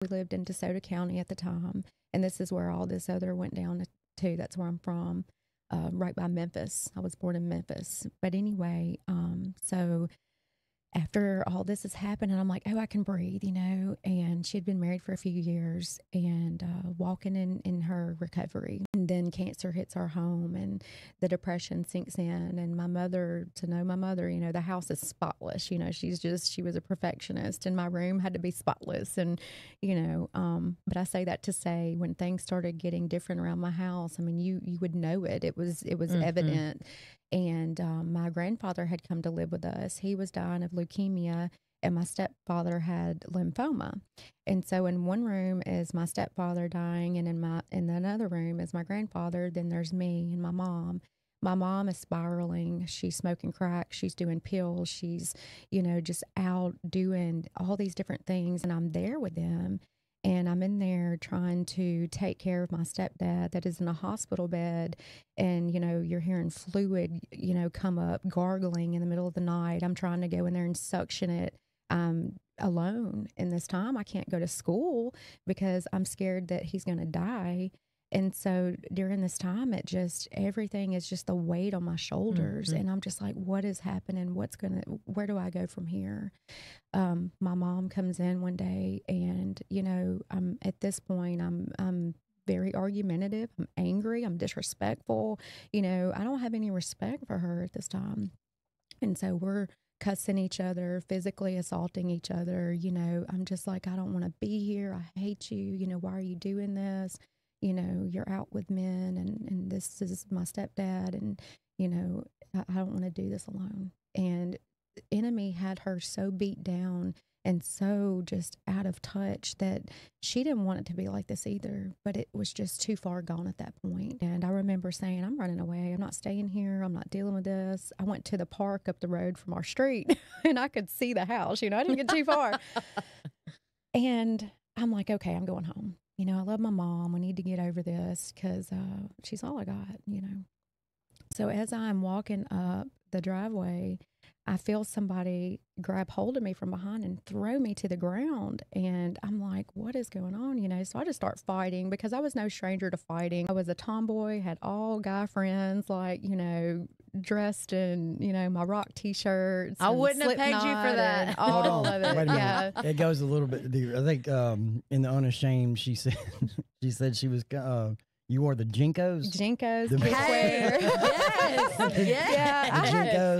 We lived in DeSoto County at the time, and this is where all this other went down to. That's where I'm from, right by Memphis. I was born in Memphis. But anyway, so after all this has happened, and I'm like, oh, I can breathe, and she had been married for a few years and walking in her recovery. And then cancer hits our home and the depression sinks in. And my mother, the house is spotless. She was a perfectionist, and my room had to be spotless. And, but I say that to say when things started getting different around my house, I mean, you would know it. It was evident. And my grandfather had come to live with us. He was dying of leukemia, and my stepfather had lymphoma. And so in one room is my stepfather dying, and in another room is my grandfather. Then there's me and my mom. My mom is spiraling. She's smoking crack. She's doing pills. She's, just out doing all these different things. And I'm there with them. And I'm in there trying to take care of my stepdad that is in a hospital bed. And, you're hearing fluid, come up, gargling in the middle of the night. I'm trying to go in there and suction it. I'm alone. And this time I can't go to school because I'm scared that he's going to die. And so during this time, everything is just the weight on my shoulders. And I'm just like, what is happening? Where do I go from here? My mom comes in one day, and, at this point, I'm very argumentative. I'm angry. I'm disrespectful. I don't have any respect for her at this time. And so we're cussing each other, physically assaulting each other. I'm just like, I don't want to be here. I hate you. Why are you doing this? You're out with men, and this is my stepdad, and, I don't want to do this alone. And the enemy had her so beat down and so just out of touch that she didn't want it to be like this either, but it was just too far gone at that point. And I remember saying, I'm running away. I'm not staying here. I'm not dealing with this. I went to the park up the road from our street, and I could see the house. I didn't get too far. And I'm like, okay, I'm going home. I love my mom. We need to get over this because she's all I got, So as I'm walking up the driveway, I feel somebody grab hold of me from behind and throw me to the ground. And I'm like, what is going on? So I just start fighting because I was no stranger to fighting. I was a tomboy, had all guy friends, like, dressed in, my rock t-shirts. I wouldn't have pegged you for that. All of it. Wait a minute. Yeah. It goes a little bit deeper. I think in the Unashamed, she said she was you wore the Jinkos. Jinkos. The kids wear. Yes. Yeah. the Jinkos.